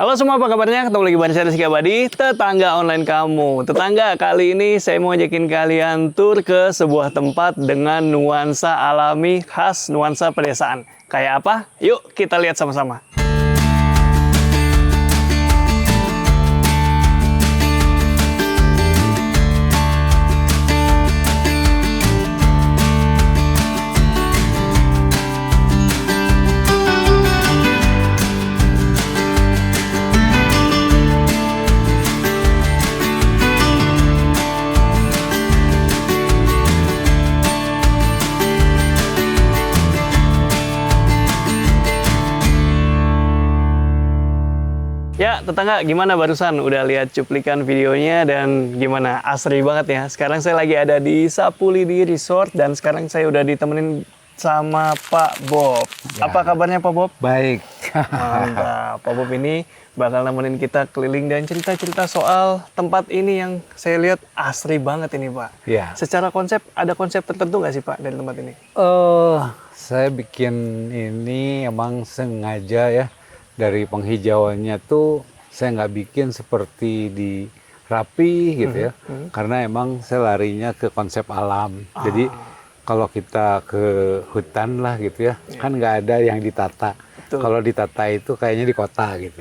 Halo semua, apa kabarnya? Ketemu lagi bareng saya Rizky Abadi, tetangga online kamu. Tetangga, kali ini saya mau ajakin kalian tur ke sebuah tempat dengan nuansa alami khas nuansa pedesaan. Kayak apa? Yuk kita lihat sama-sama. Ya, tetangga, gimana barusan? Udah lihat cuplikan videonya dan gimana? Asri banget ya. Sekarang saya lagi ada di Sapulidi Resort dan sekarang saya udah ditemenin sama Pak Bob. Ya. Apa kabarnya Pak Bob? Baik. Mantap. Pak Bob ini bakal nemenin kita keliling dan cerita-cerita soal tempat ini yang saya lihat asri banget ini, Pak. Ya. Secara konsep, ada konsep tertentu nggak sih Pak dari tempat ini? Saya bikin ini emang sengaja ya. Dari penghijauannya tuh saya nggak bikin seperti di rapi gitu ya. Karena emang saya larinya ke konsep alam. Jadi kalau kita ke hutan lah gitu ya, kan nggak ada yang ditata. Kalau ditata itu kayaknya di kota gitu.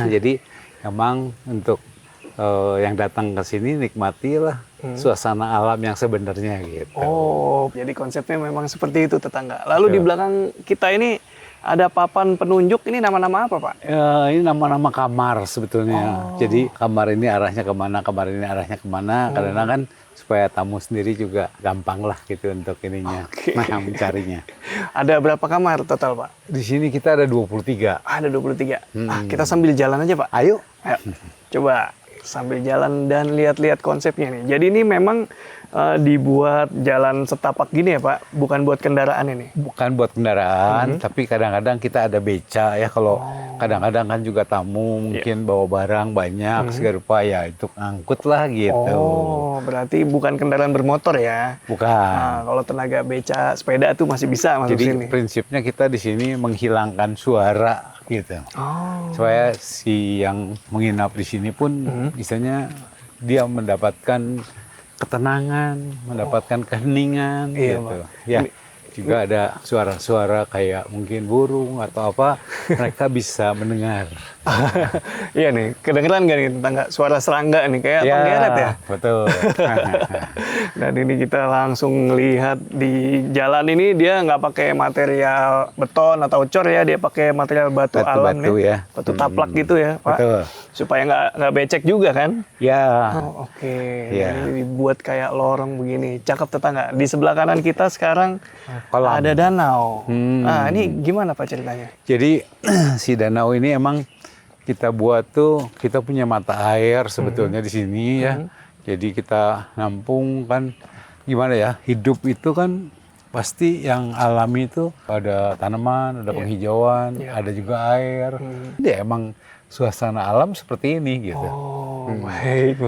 Jadi emang untuk yang datang ke sini nikmatilah suasana alam yang sebenarnya gitu. Oh, jadi konsepnya memang seperti itu tetangga. Lalu di belakang kita ini ada papan penunjuk, ini nama-nama apa Pak? Ini nama-nama kamar sebetulnya. Jadi kamar ini arahnya kemana, kamar ini arahnya kemana. Karena kan supaya tamu sendiri juga gampang lah gitu untuk ininya, mencarinya. Ada berapa kamar total Pak? Di sini kita ada 23. Ada 23. Kita sambil jalan aja Pak. Ayo. Coba sambil jalan dan lihat-lihat konsepnya nih. Jadi ini memang dibuat jalan setapak gini ya Pak, bukan buat kendaraan ini? Bukan buat kendaraan, tapi kadang-kadang kita ada beca ya. Kalau kadang-kadang kan juga tamu mungkin bawa barang banyak, segala rupa ya itu angkut lah gitu. Oh, berarti bukan kendaraan bermotor ya? Bukan. Nah, kalau tenaga beca, sepeda tuh masih bisa masuk Jadi sini? prinsipnya kita di sini menghilangkan suara gitu. Supaya si yang menginap di sini pun misalnya dia mendapatkan ketenangan, mendapatkan keheningan gitu. Ya, juga ada suara-suara kayak mungkin burung atau apa, mereka bisa mendengar. Iya nih, kedengeran nggak nih tetangga suara serangga nih kayak penggeret ya? Betul. Dan ini kita langsung lihat di jalan ini dia nggak pakai material beton atau cor ya, dia pakai material batu alam Batu nih. ya. Batu taplak gitu ya, Pak. Betul. Supaya nggak becek juga kan? Ya. Oh, oke. Ya. Ini dibuat kayak lorong begini. Cakep tetangga. Di sebelah kanan kita sekarang Kolam. ada danau. Nah, ini gimana Pak ceritanya? Jadi si danau ini emang kita buat tuh, kita punya mata air sebetulnya di sini ya. Jadi kita nampung kan gimana ya, hidup itu kan pasti yang alami itu ada tanaman, ada penghijauan, ada juga air. Jadi emang suasana alam seperti ini gitu. Oh, baik.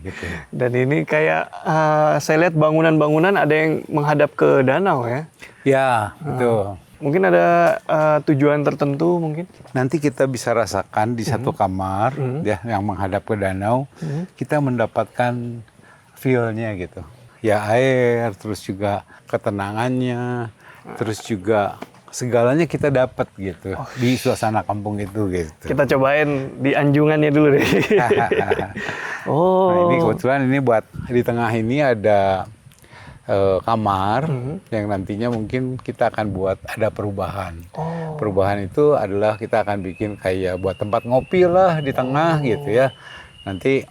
Gitu. Dan ini kayak saya lihat bangunan-bangunan ada yang menghadap ke danau ya. Ya, betul. Mungkin ada tujuan tertentu mungkin? Nanti kita bisa rasakan di satu kamar ya yang menghadap ke danau, kita mendapatkan feel-nya gitu. Ya air, terus juga ketenangannya, terus juga segalanya kita dapat gitu di suasana kampung itu gitu. Kita cobain di anjungannya dulu deh. Nah, ini kebetulan ini buat di tengah ini ada kamar yang nantinya mungkin kita akan buat ada perubahan. Perubahan itu adalah kita akan bikin kayak buat tempat ngopi lah di tengah gitu ya. Nanti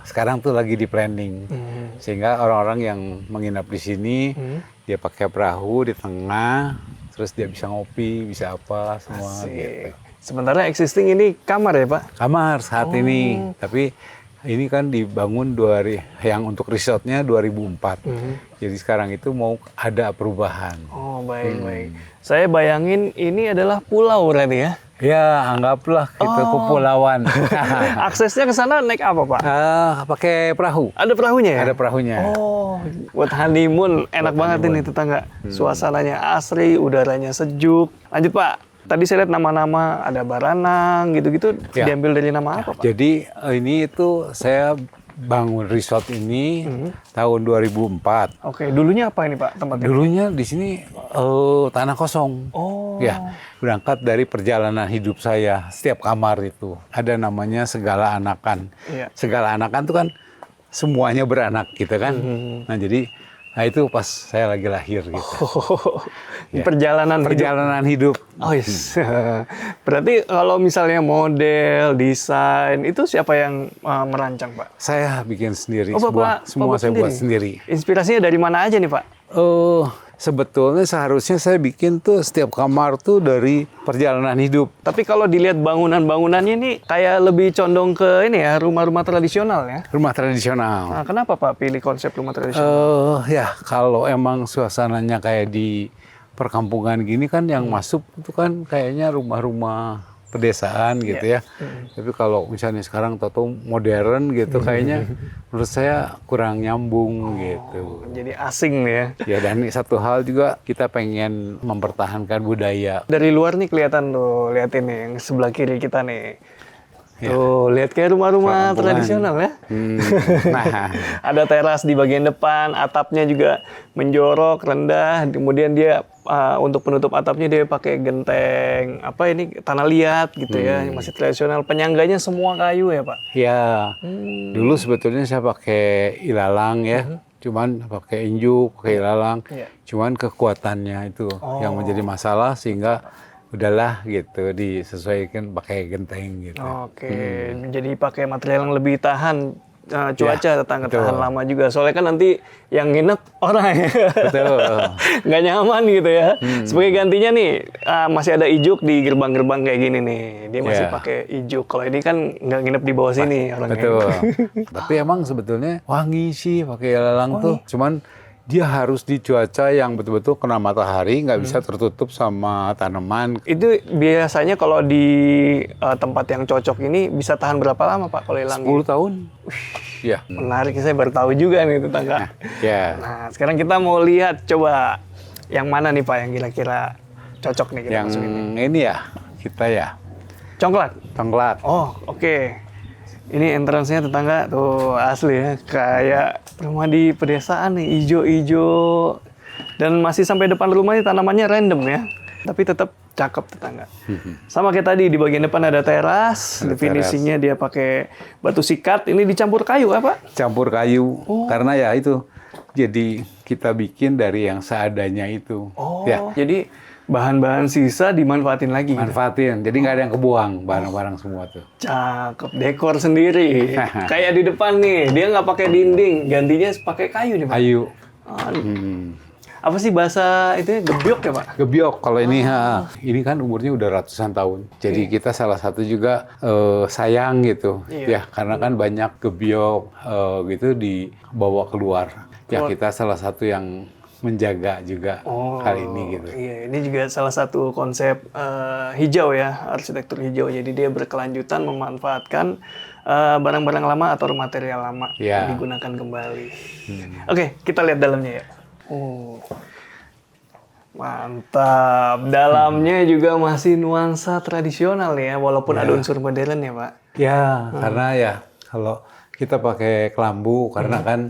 sekarang tuh lagi di planning sehingga orang-orang yang menginap di sini dia pakai perahu di tengah, terus dia bisa ngopi, bisa apa semua. Gitu. Sebenarnya existing ini kamar ya Pak? Kamar saat ini, tapi ini kan dibangun yang untuk resortnya 2004. Jadi sekarang itu mau ada perubahan. Oh baik. Saya bayangin ini adalah pulau berarti ya? Ya, anggaplah itu kepulauan. Aksesnya ke sana naik apa, Pak? Pakai perahu. Ada perahunya ya? Ada perahunya. Oh, buat honeymoon enak banget ini tetangga. Suasananya asri, udaranya sejuk. Lanjut, Pak. tadi saya lihat nama-nama ada Baranang gitu-gitu Ya. diambil dari nama apa Pak? Jadi ini itu saya bangun resort ini tahun 2004. Oke, dulunya apa ini Pak tempatnya? Dulunya di sini tanah kosong. Oh. Ya, berangkat dari perjalanan hidup saya. Setiap kamar itu ada namanya segala anakan. Iya. Segala anakan itu kan semuanya beranak gitu kan. Nah, jadi itu pas saya lagi lahir gitu. Ya. Perjalanan hidup. Perjalanan hidup. Oh yes. Berarti kalau misalnya model, desain itu siapa yang merancang Pak? Saya bikin sendiri Oh, Bapak semua saya buat sendiri. Inspirasinya dari mana aja nih Pak? Sebetulnya seharusnya saya bikin tuh setiap kamar tuh dari perjalanan hidup. Tapi kalau dilihat bangunan-bangunannya ini kayak lebih condong ke ini ya, rumah-rumah tradisional ya. Rumah tradisional. Nah, kenapa Pak pilih konsep rumah tradisional? Ya kalau emang suasananya kayak di perkampungan gini kan yang masuk itu kan kayaknya rumah-rumah pedesaan gitu ya. Tapi kalau misalnya sekarang tahu modern gitu kayaknya menurut saya kurang nyambung gitu. Jadi asing nih ya. Ya dan satu hal juga kita pengen mempertahankan budaya. Dari luar nih kelihatan tuh, liatin nih yang sebelah kiri kita nih. Tuh, lihat kayak rumah-rumah Perkampungan. tradisional ya. Nah, Ada teras di bagian depan, atapnya juga menjorok, rendah. Kemudian dia untuk penutup atapnya dia pakai genteng, apa ini tanah liat gitu ya, masih tradisional. Penyangganya semua kayu ya Pak. ya dulu sebetulnya saya pakai ilalang ya. Cuman pakai injuk, pakai ilalang. Iya. Cuman kekuatannya itu yang menjadi masalah sehingga udahlah gitu disesuaikan pakai genteng gitu. Oke, jadi pakai material yang lebih tahan cuaca, tahan lama juga. Soalnya kan nanti yang nginep orang ya. Betul. Nggak nyaman gitu ya. Sebagai gantinya nih, masih ada ijuk di gerbang-gerbang kayak gini nih. Dia masih Iya. pakai ijuk. Kalau ini kan nggak nginep di bawah sini orangnya. Betul. Tapi emang sebetulnya wangi sih pakai ilalang tuh. Cuman dia harus di cuaca yang betul-betul kena matahari, nggak bisa tertutup sama tanaman. Itu biasanya kalau di tempat yang cocok ini bisa tahan berapa lama Pak kalau hilang? 10 tahun. Ya. Menarik, saya baru tahu juga nih tetangga. Ya. Nah, sekarang kita mau lihat coba yang mana nih Pak yang kira-kira cocok nih kita Yang masukin. ini ya, kita ya. Congklak. Tongklak. Oh, oke. Ini entrance-nya tetangga tuh asli ya, kayak rumah di pedesaan nih, ijo-ijo. Dan masih sampai depan rumah ini tanamannya random ya. Tapi tetap cakep tetangga. Sama kayak tadi di bagian depan ada teras, Ada definisinya dia pakai batu sikat, ini dicampur kayu apa? Campur kayu. Karena ya itu. Jadi kita bikin dari yang seadanya itu. Oh, Ya. jadi bahan-bahan sisa dimanfaatin lagi. Manfaatin. Jadi nggak ada yang kebuang barang-barang semua tuh. Cakep, dekor sendiri. Kayak di depan nih, dia nggak pakai dinding, gantinya pakai kayu nih Pak. Kayu. Aduh. Apa sih bahasa itu gebyok ya Pak? Gebyok kalau ini kan umurnya udah ratusan tahun. Jadi kita salah satu juga sayang gitu. Iya. Ya karena kan banyak gebyok gitu dibawa keluar. Ya kita salah satu yang menjaga juga kali ini gitu. Iya, ini juga salah satu konsep hijau ya, arsitektur hijau. Jadi dia berkelanjutan memanfaatkan barang-barang lama atau material lama Ya. yang digunakan kembali. Oke, kita lihat dalamnya ya. Oh, mantap. Dalamnya juga masih nuansa tradisional ya, walaupun ada unsur modern ya Pak. Ya karena ya kalau kita pakai kelambu karena kan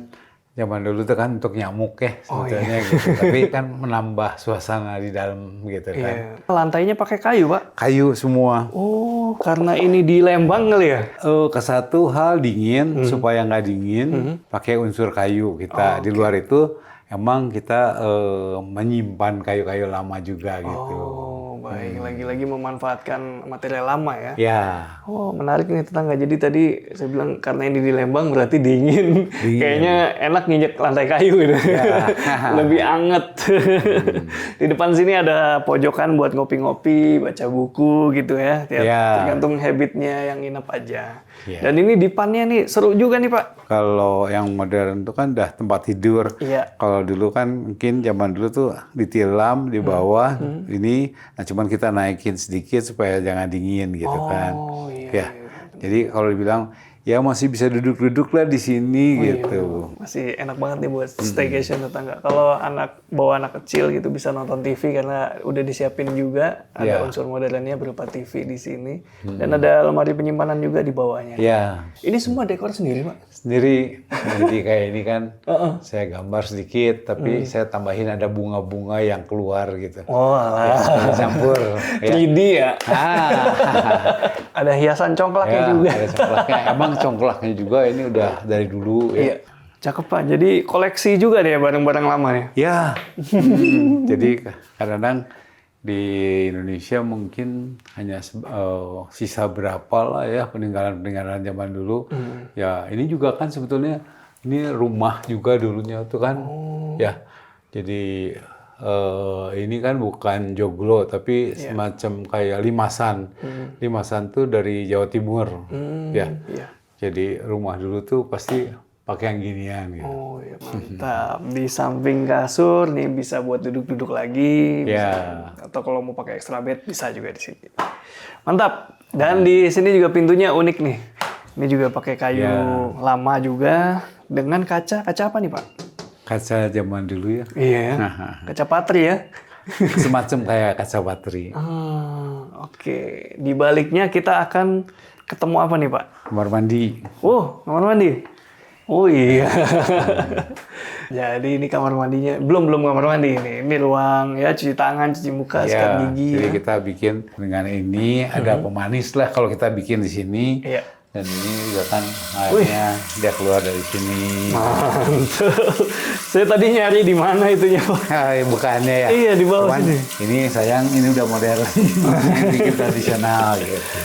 zaman dulu tuh kan untuk nyamuk ya sebetulnya gitu. Tapi kan menambah suasana di dalam gitu kan. Iya. Lantainya pakai kayu Pak. Kayu semua. Oh, karena ini di Lembang kali ya? Ke satu hal dingin supaya nggak dingin pakai unsur kayu kita. Di luar itu emang kita menyimpan kayu-kayu lama juga gitu. Oh, baik. Lagi-lagi memanfaatkan material lama ya? Ya. Oh, menarik nih tetangga. Jadi tadi saya bilang karena ini di Lembang berarti dingin. Kayaknya enak nginjek lantai kayu gitu. Lebih anget. Di depan sini ada pojokan buat ngopi-ngopi, baca buku gitu ya. Tergantung habitnya yang nginep aja. Dan ini dipannya nih seru juga nih Pak. Kalau yang modern itu kan udah tempat tidur. Iya. Kalau dulu kan mungkin zaman dulu tuh ditilam di bawah ini, nah cuman kita naikin sedikit supaya jangan dingin gitu kan. Oh, iya. Ya. Jadi kalau dibilang ya masih bisa duduk-duduk lah di sini gitu. Masih enak banget nih buat staycation tetangga. Kalau bawa anak kecil gitu bisa nonton TV karena udah disiapin juga. Ada unsur modernnya berupa TV di sini. Dan ada lemari penyimpanan juga di bawahnya. Ya, Ini semua dekor sendiri, Pak? sendiri. Jadi kayak ini kan saya gambar sedikit, tapi saya tambahin ada bunga-bunga yang keluar gitu. Oh, alah. Campur. 3D ya? Ada hiasan congklaknya juga. Ada congklaknya. Emang congklaknya juga ini udah dari dulu ya. Iya. Cakep, Pak. Jadi koleksi juga deh barang-barang lama ya? Ya. Jadi kadang-kadang di Indonesia mungkin hanya sisa berapa lah ya peninggalan-peninggalan zaman dulu. Ya ini juga kan sebetulnya ini rumah juga dulunya tuh kan. Ya. Jadi ini kan bukan joglo tapi semacam kayak limasan. Limasan tuh dari Jawa Timur. Ya. Jadi rumah dulu tuh pasti pakai yang ginian gitu. Oh ya mantap. Di samping kasur nih bisa buat duduk-duduk lagi. Bisa. Atau kalau mau pakai extra bed bisa juga di sini. Mantap. Dan di sini juga pintunya unik nih. Ini juga pakai kayu lama juga dengan kaca. Kaca apa nih, Pak? Kaca zaman dulu ya. Iya. Kaca patri ya. Semacam kayak kaca patri. Oke. Di baliknya kita akan ketemu apa nih, Pak? Kamar mandi. Oh, kamar mandi. Oh iya. Jadi ini kamar mandinya. Belum kamar mandi ini. Ini ruang ya cuci tangan, cuci muka, sikat gigi. Jadi kita bikin dengan ini ada pemanis lah kalau kita bikin di sini. Iya. Dan ini juga kan airnya dia keluar dari sini. Mantap. Saya tadi nyari di mana itunya, Pak. Bukannya ya. Iya, di bawah Cuman, sini. Ini sayang ini udah modern. Bikin tradisional gitu.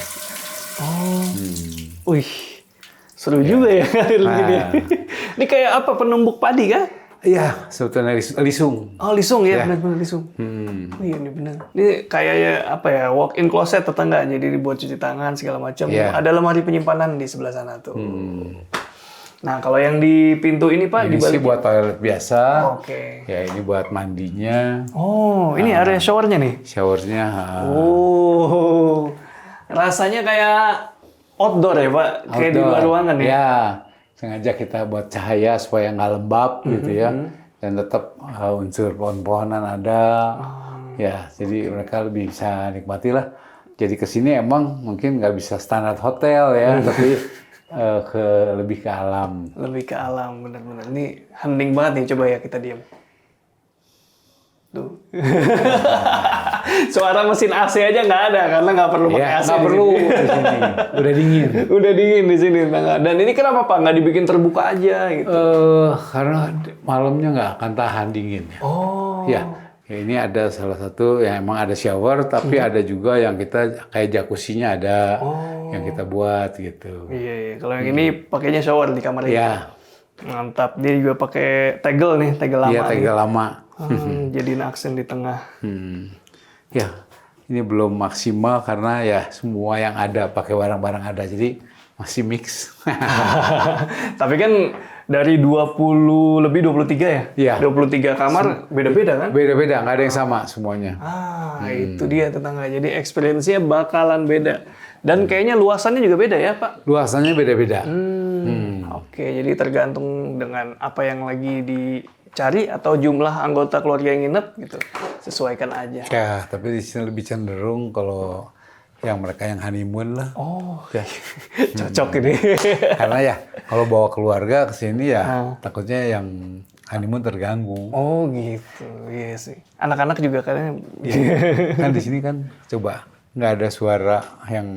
Wih. Seru juga ya ngalir gini. Ini kayak apa? Penumbuk padi kah? Iya, sebetulnya lisung. Oh, lisung ya, benar-benar lisung. Oh iya, ini benar. Ini kayak apa ya, walk-in closet tetangga. Jadi dibuat cuci tangan segala macam. Ada lemari penyimpanan di sebelah sana tuh. Nah, kalau yang di pintu ini, Pak, Ini sih buat toilet biasa. Oke. Ya, ini buat mandinya. Oh, ini area showernya nih. Showernya. Oh, rasanya kayak outdoor ya, Pak? Kayak di luar ruangan ya? Ya, sengaja kita buat cahaya supaya nggak lembab gitu ya. Dan tetap unsur pohon-pohonan ada. Ya, jadi mereka lebih bisa nikmati lah. Jadi kesini emang mungkin nggak bisa standar hotel ya, tapi lebih ke alam. Lebih ke alam, benar-benar. Ini hening banget nih, coba ya kita diam. Tuh. Suara mesin AC aja nggak ada karena nggak perlu pakai AC. Nggak perlu di sini. Udah dingin. Udah dingin di sini. Dan ini kenapa, Pak? Nggak dibikin terbuka aja gitu? Karena malamnya nggak akan tahan dingin. Oh. Ya, ini ada salah satu yang emang ada shower, tapi ada juga yang kita kayak jacuzzi-nya ada yang kita buat gitu. Iya. Kalau yang ini pakainya shower di kamar ini. Ya. Mantap. Dia juga pakai tegel nih, tegel lama. Iya, tegel lama. Jadiin aksen di tengah. Ya, ini belum maksimal karena ya semua yang ada pakai barang-barang ada, jadi masih mix. Tapi kan dari 20 lebih 23 ya? Iya. 23 kamar beda-beda kan? Beda-beda, nggak ada yang sama semuanya. Itu dia tetangga. Jadi experience-nya bakalan beda. Dan kayaknya luasannya juga beda ya, Pak? Luasannya beda-beda. Oke, jadi tergantung dengan apa yang lagi dicari atau jumlah anggota keluarga yang nginep gitu. Sesuaikan aja. Ya, tapi di sini lebih cenderung kalau yang mereka yang honeymoon lah. Oh, cocok ini. Karena ya kalau bawa keluarga ke sini ya takutnya yang honeymoon terganggu. Oh gitu, iya sih. Anak-anak juga kadang. Kan di sini kan coba nggak ada suara yang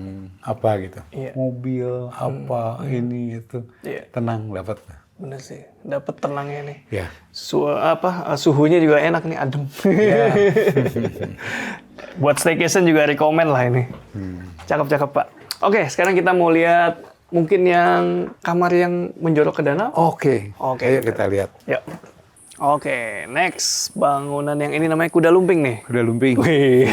apa gitu. Iya. Mobil apa ini itu. Iya. Tenang dapat. Bener sih, dapat tenangnya nih. Ya. Suhunya juga enak nih, adem. Ya. Buat staycation juga rekomen lah ini. Cakep-cakep, Pak. Oke, sekarang kita mau lihat mungkin yang kamar yang menjorok ke danau. Oke. Ayo kita lihat. Yuk. Oke, next. Bangunan yang ini namanya Kuda Lumping nih. Kuda Lumping. Wih.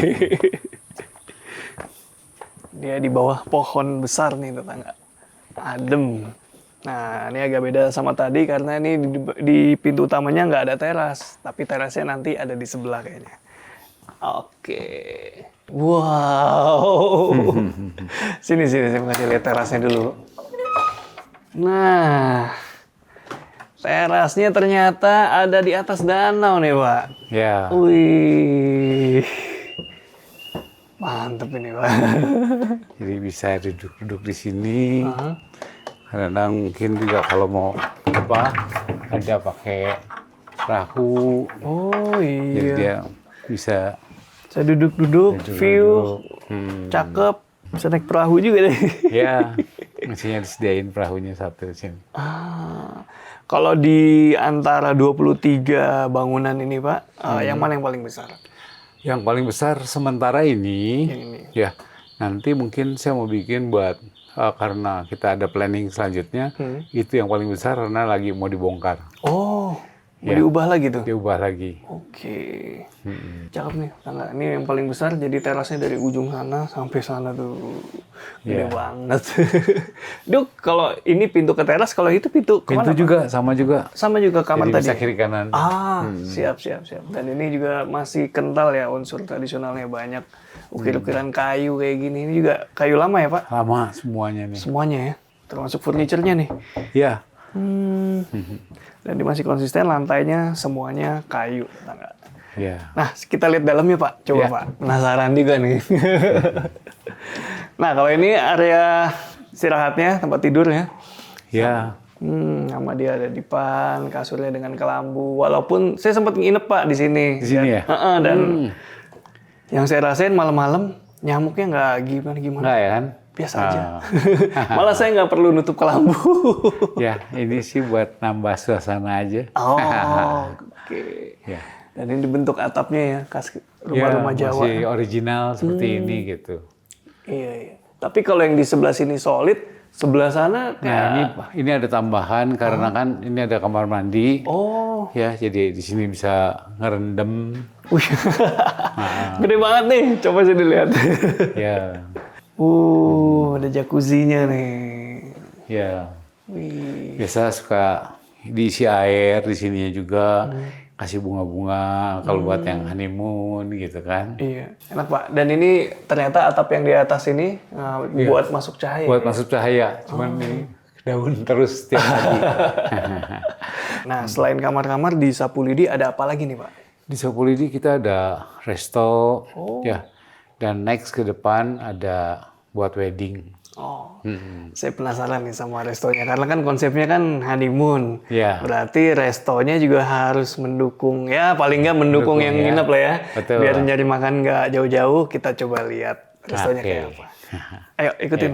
Dia di bawah pohon besar nih tetangga. Adem. Nah, ini agak beda sama tadi karena ini di pintu utamanya nggak ada teras. Tapi terasnya nanti ada di sebelah kayaknya. Oke. Wow. Sini, saya mau kasih lihat terasnya dulu. Nah, terasnya ternyata ada di atas danau nih, Pak. Ya. Wih, mantep ini, Pak. Jadi bisa duduk-duduk di sini. Aha. Kadang mungkin juga kalau mau apa, ada pakai perahu. Oh Jadi iya, dia bisa saya duduk-duduk, view, cakep, bisa naik perahu juga deh. Ya, mestinya disediain perahunya satu di sini. Ah, kalau di antara 23 bangunan ini, Pak, yang mana yang paling besar? Yang paling besar sementara ini, Ini. ya nanti mungkin saya mau bikin buat karena kita ada planning selanjutnya, itu yang paling besar karena lagi mau dibongkar, Oh, mau Ya. diubah lagi tuh? diubah lagi. Oke, cakep nih tangga. Ini yang paling besar, jadi terasnya dari ujung sana sampai sana tuh. Gede Iya. banget. Duk, kalau ini pintu ke teras, kalau itu pintu kemana? Pintu Pak? juga sama juga, Sama juga kamar jadi tadi. bisa kiri kanan. Ah, siap. Dan ini juga masih kental ya, unsur tradisionalnya banyak. Ukir-ukiran kayu kayak gini. Ini juga kayu lama ya, Pak? Lama semuanya nih. Semuanya ya, termasuk furniturnya nih. Ya, Dan dia masih konsisten, lantainya semuanya kayu. Tangga. ya. Nah, kita lihat dalamnya, Pak. Coba, Ya. Pak. Penasaran juga nih. Nah, kalau ini area istirahatnya, tempat tidur ya. Ya, Sama dia ada dipan, kasurnya dengan kelambu. Walaupun saya sempat nginep, Pak, di sini. Di sini ya? Heeh, dan yang saya rasain malam-malam, nyamuknya nggak gimana-gimana. enggak ya kan? Biasa aja. Malah saya nggak perlu nutup kelambu. Ya, ini sih buat nambah suasana aja. Oh, oke. Ya. Dan ini dibentuk atapnya ya, khas rumah-rumah Ya, Jawa. masih original seperti ini gitu. Iya. Tapi kalau yang di sebelah sini solid, sebelah sana Nah, ini ada tambahan karena kan ini ada kamar mandi. oh, Ya, jadi di sini bisa ngerendam. wih, gede banget nih. Coba sih dilihat. Ya, Ada jacuzzinya nih. ya. Wih, Biasa suka diisi air di sininya juga. Kasih bunga-bunga kalau buat yang honeymoon gitu kan. iya, enak Pak. Dan ini ternyata atap yang di atas ini buat masuk cahaya. Buat masuk cahaya, cuman ini daun terus setiap pagi. Nah, selain kamar-kamar di Sapu Lidi ada apa lagi nih Pak? Di Sapulidi kita ada resto, ya. Dan next ke depan ada buat wedding. Oh, saya penasaran nih sama restonya. Karena kan konsepnya kan honeymoon. Ya. Berarti restonya juga harus mendukung, ya paling nggak mendukung yang ya. nginep lah ya. Betul. Biar nyari makan nggak jauh-jauh, kita coba lihat restonya Oke. kayak apa. Ayo ikutin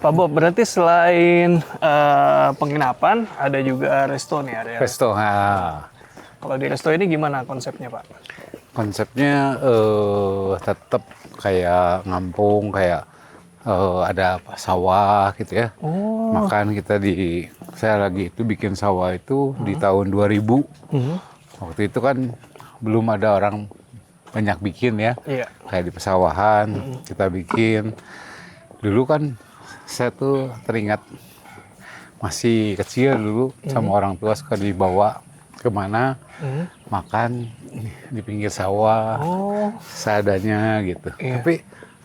Pak Bob, berarti selain penginapan, ada juga resto nih area. Resto, Kalau di resto ini gimana konsepnya Pak? konsepnya tetap kayak ngampung, kayak ada sawah gitu ya. Oh. Makan kita saya lagi itu bikin sawah itu di tahun 2000. Waktu itu kan belum ada orang banyak bikin ya. Iya. Kayak di pesawahan kita bikin. Dulu kan saya tuh teringat masih kecil dulu sama orang tua suka dibawa kemana makan di pinggir sawah Oh. seadanya gitu. Iya. Tapi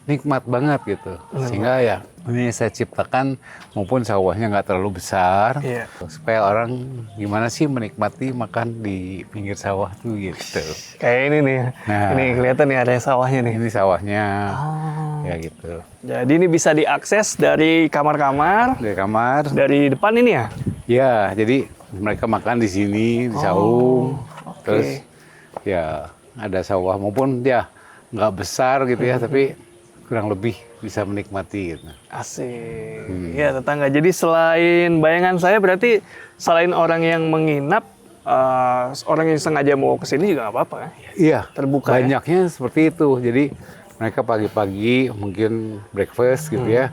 nikmat banget gitu. Sehingga ya ini saya ciptakan maupun sawahnya nggak terlalu besar. Iya. Supaya orang gimana sih menikmati makan di pinggir sawah tuh gitu. Kayak ini nih. Nah. Ini kelihatan nih area sawahnya nih. Ini sawahnya Oh. ya gitu. Jadi ini bisa diakses dari kamar-kamar, Dari kamar. dari depan ini ya? Ya, jadi mereka makan di sini di saung. oke. Terus ya ada sawah maupun ya nggak besar gitu ya, tapi kurang lebih bisa menikmati gitu. Asik. Ya tetangga. Jadi selain bayangan saya berarti selain orang yang menginap, orang yang sengaja mau ke sini juga nggak apa-apa kan? Iya, Terbuka ya? banyaknya seperti itu. Jadi mereka pagi-pagi mungkin breakfast gitu ya,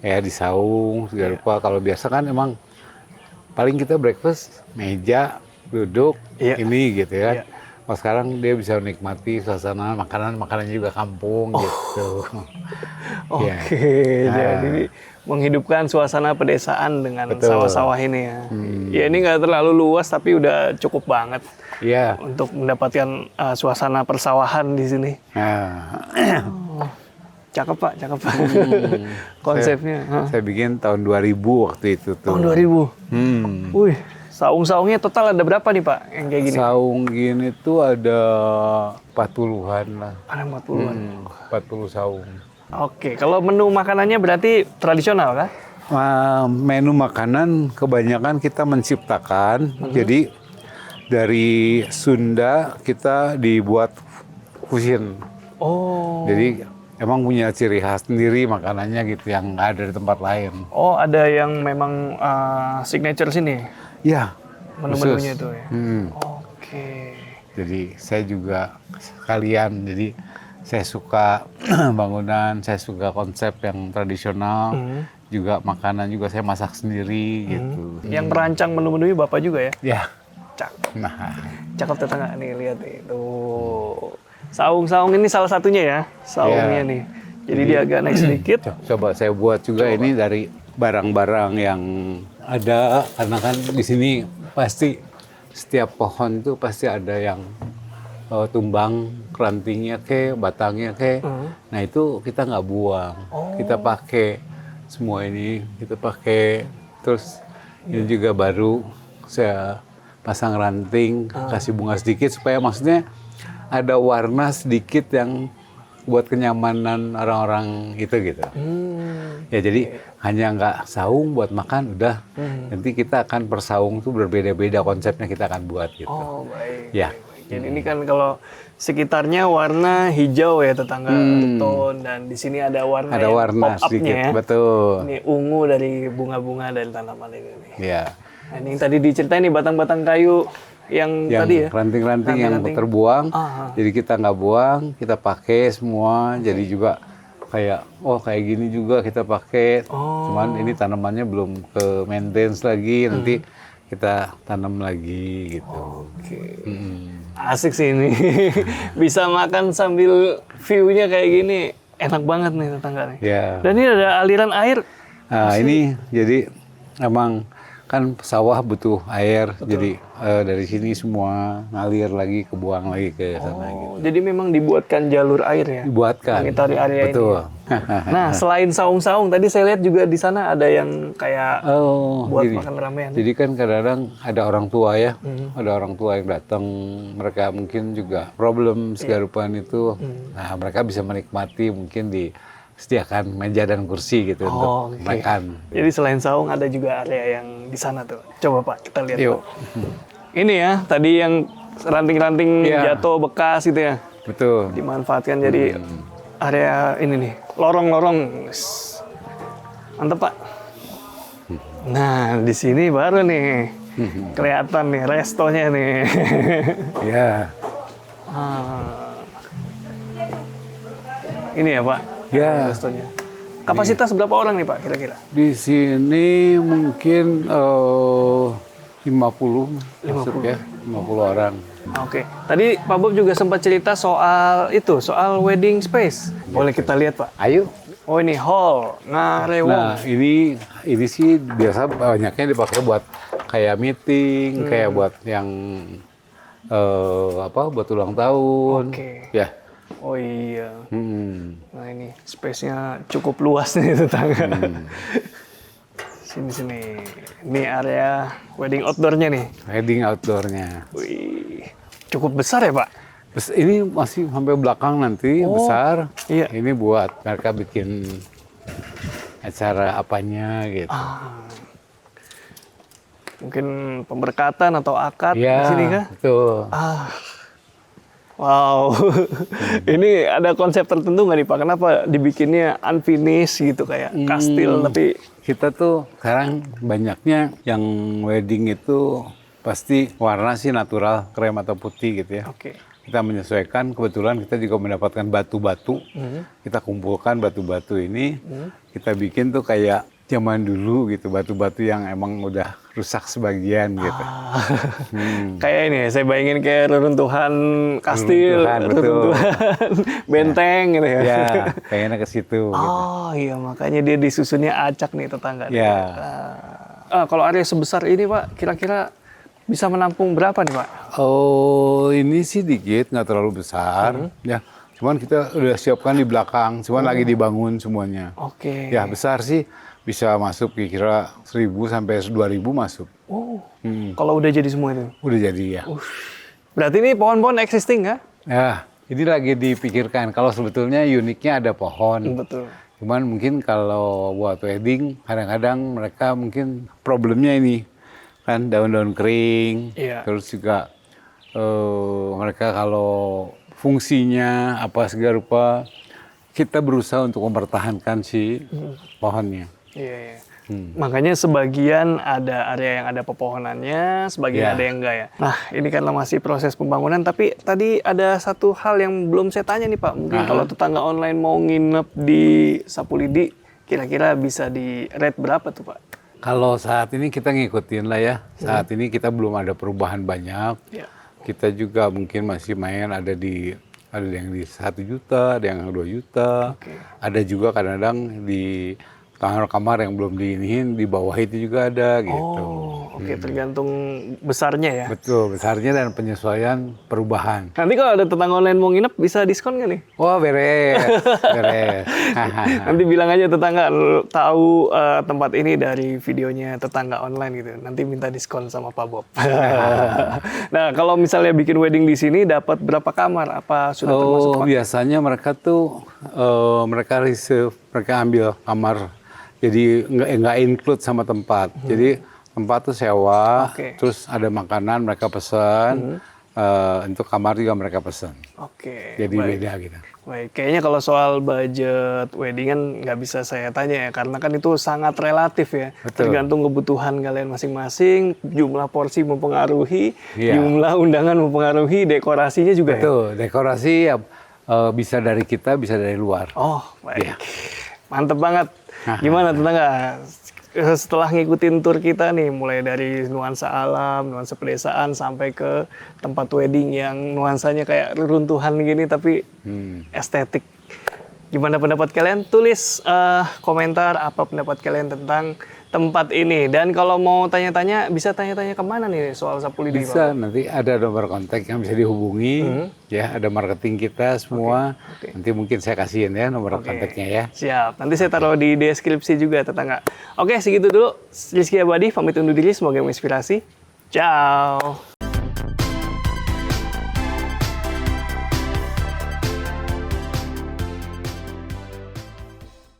ya di saung segala rupa. Kalau biasa kan emang paling kita breakfast meja duduk Iya. ini gitu ya. Iya. Kalau sekarang dia bisa menikmati suasana makanannya juga kampung gitu. Oke, Ya. jadi menghidupkan suasana pedesaan dengan Betul. sawah-sawah ini ya. Ya ini nggak terlalu luas tapi udah cukup banget Iya. untuk mendapatkan suasana persawahan di sini. Nah, Cakep Pak, cakep Pak. Konsepnya. Saya bikin tahun 2000 waktu itu tuh. Tahun 2000. Hmm. Wih, saung-saungnya total ada berapa nih Pak yang kayak gini? Saung gini tuh ada 40-an lah. Ada 40-an. 40 saung. Oke, kalau menu makanannya berarti tradisional kah? Menu makanan kebanyakan kita menciptakan. Jadi dari Sunda kita dibuat fusion. Oh. Jadi emang punya ciri khas sendiri makanannya gitu yang nggak ada di tempat lain. Oh, ada yang memang signature sini. Ya, Menu-menunya khusus. itu ya. Oke. Jadi saya juga sekalian. Jadi saya suka bangunan, saya suka konsep yang tradisional. Juga makanan juga saya masak sendiri gitu. Yang merancang menu-menunya Bapak juga ya? Ya. Cakep. Nah, Cakep tetangga nih, lihat nih. Tuh. Saung-saung ini salah satunya ya, saungnya Iya. nih. Jadi dia agak naik sedikit. coba saya buat juga ini dari barang-barang yang ada, karena kan di sini pasti setiap pohon itu pasti ada yang tumbang rantingnya batangnya Nah itu kita nggak buang, kita pakai semua ini, kita pakai. Terus ini juga baru saya pasang ranting, kasih bunga sedikit supaya maksudnya ada warna sedikit yang buat kenyamanan orang-orang itu gitu. Ya jadi hanya nggak saung buat makan udah. Nanti kita akan per saung tuh berbeda-beda konsepnya kita akan buat gitu. Oh, baik. Ya. Jadi ini kan kalau sekitarnya warna hijau ya tetangga beton, dan di sini ada warna Ada yang warna pop up-nya sedikit, ya. betul. Ini ungu dari bunga-bunga dari tanaman ini nih. Ya. Nah, ini yang tadi diceritain nih batang-batang kayu yang tadi ya. Ranting-ranting yang Ranting-ranting. terbuang, Ah. jadi kita nggak buang, kita pakai semua. Jadi juga kayak kayak gini juga kita pakai. Cuman ini tanamannya belum ke maintenance lagi, nanti kita tanam lagi gitu. Oke. Asik sih ini. Bisa makan sambil view-nya kayak gini. Enak banget nih tetangga nih. Ya. Dan ini ada aliran air. Nah ini jadi emang kan sawah butuh air, jadi dari sini semua ngalir lagi, kebuang lagi ke sana gitu. Oh, jadi memang dibuatkan jalur air ya? Dibuatkan. Mengitari area Betul. ini. Nah, selain saung-saung, tadi saya lihat juga di sana ada yang kayak buat gini. makan ramean. Jadi kan kadang-kadang ada orang tua ya, ada orang tua yang datang, mereka mungkin juga problem segarupaan itu. Nah, mereka bisa menikmati mungkin disediakan meja dan kursi gitu untuk oke. makan. Jadi selain saung ada juga area yang di sana tuh. Coba Pak, kita lihat. Yuk. Pak. Ini ya, tadi yang ranting-ranting Iya. jatuh bekas gitu ya. Betul. Dimanfaatkan jadi area ini nih, lorong-lorong. Mantep Pak. Nah, di sini baru nih kelihatan nih restonya nih. Ya. Ini ya Pak, Ya. restonya. Kapasitas berapa orang nih Pak kira-kira? Di sini mungkin 50 masuk ya, 50 orang. Oke, tadi Pak Bob juga sempat cerita soal itu, soal wedding space. Boleh kita lihat Pak? Ayo. Oh ini hall, Ngarewong. Nah, ini sih biasa banyaknya dipakai buat kayak meeting, kayak buat yang buat ulang tahun. Oke. Ya. Oh iya. Hmm. Nah ini space-nya cukup luas nih tetangga. Sini. Ini area wedding outdoor-nya nih. Wedding outdoornya. Wih, cukup besar ya Pak? Terus ini masih sampai belakang nanti besar. Iya. Ini buat mereka bikin acara apanya gitu. Mungkin pemberkatan atau akad Iya, di sini kah? betul. Wow, ini ada konsep tertentu nggak nih Pak? Kenapa dibikinnya unfinished gitu kayak kastil tapi Kita tuh sekarang banyaknya yang wedding itu pasti warna sih natural, krem atau putih gitu ya. oke. Kita menyesuaikan, kebetulan kita juga mendapatkan batu-batu. Kita kumpulkan batu-batu ini, kita bikin tuh kayak zaman dulu gitu, batu-batu yang emang udah rusak sebagian gitu. Kayak ini ya, saya bayangin kayak reruntuhan kastil, Reruntuhan, betul. reruntuhan benteng gitu ya. Ya, kayaknya ke situ. Gitu. Oh iya, makanya dia disusunnya acak nih tetangga. Ya. Kalau area sebesar ini Pak, kira-kira bisa menampung berapa nih Pak? Oh, ini sih dikit, nggak terlalu besar. Ya, Cuman kita udah siapkan di belakang, cuman lagi dibangun semuanya. Oke. Ya besar sih bisa masuk kira-kira 1.000 sampai 2.000 masuk. Oh, kalau udah jadi semua itu. Udah jadi ya. Berarti ini pohon-pohon existing ya? Ya, ini lagi dipikirkan. Kalau sebetulnya uniknya ada pohon. Betul. Cuman mungkin kalau buat wedding, kadang-kadang mereka mungkin problemnya ini kan daun-daun kering. Iya. Terus juga mereka kalau fungsinya apa segala rupa, kita berusaha untuk mempertahankan si pohonnya. Iya, iya. Makanya sebagian ada area yang ada pepohonannya, sebagian Ya. ada yang enggak ya. Nah, ini kan masih proses pembangunan, tapi tadi ada satu hal yang belum saya tanya nih Pak. Mungkin kalau tetangga online mau nginep di Sapulidi, kira-kira bisa di rate berapa tuh Pak? Kalau saat ini kita ngikutin lah ya. Saat ini kita belum ada perubahan banyak. Ya. Kita juga mungkin masih main ada yang di 1 juta, ada yang 2 juta. Ada juga kadang-kadang di kamar-kamar yang belum diinihin di bawah itu juga ada gitu. Oh, oke, tergantung besarnya ya. Betul, besarnya dan penyesuaian perubahan. Nanti kalau ada tetangga online mau nginep, bisa diskon nggak nih? Wah, beres. Beres. Nanti bilang aja tetangga tahu tempat ini dari videonya tetangga online gitu. Nanti minta diskon sama Pak Bob. Nah, kalau misalnya bikin wedding di sini dapat berapa kamar? Apa sudah termasuk Pak? Biasanya mereka tuh mereka reserve, mereka ambil kamar. Jadi nggak include sama tempat. Jadi tempat tuh sewa, Oke. terus ada makanan mereka pesan, untuk kamar juga mereka pesan. Oke. Jadi beda gitu. Baik, kayaknya kalau soal budget wedding kan nggak bisa saya tanya ya, karena kan itu sangat relatif ya. Betul. Tergantung kebutuhan kalian masing-masing, jumlah porsi mempengaruhi, Iya. jumlah undangan mempengaruhi, dekorasinya juga ya. Betul, dekorasi ya, bisa dari kita, bisa dari luar. Oh, baik. Iya. Mantep banget. Gimana tetangga? Setelah ngikutin tur kita nih, mulai dari nuansa alam, nuansa pedesaan, sampai ke tempat wedding yang nuansanya kayak reruntuhan gini, tapi estetik. Gimana pendapat kalian? Tulis komentar apa pendapat kalian tentang tempat ini. Dan kalau mau tanya-tanya, bisa tanya-tanya kemana nih soal Sapulidi? Pak? Bisa, nanti ada nomor kontak yang bisa dihubungi, ya ada marketing kita semua. Nanti mungkin saya kasihin ya nomor kontaknya ya. Siap, nanti saya taruh di deskripsi juga tetangga. Oke, segitu dulu. Rizky Abadi, pamit undur diri, semoga menginspirasi. Ciao.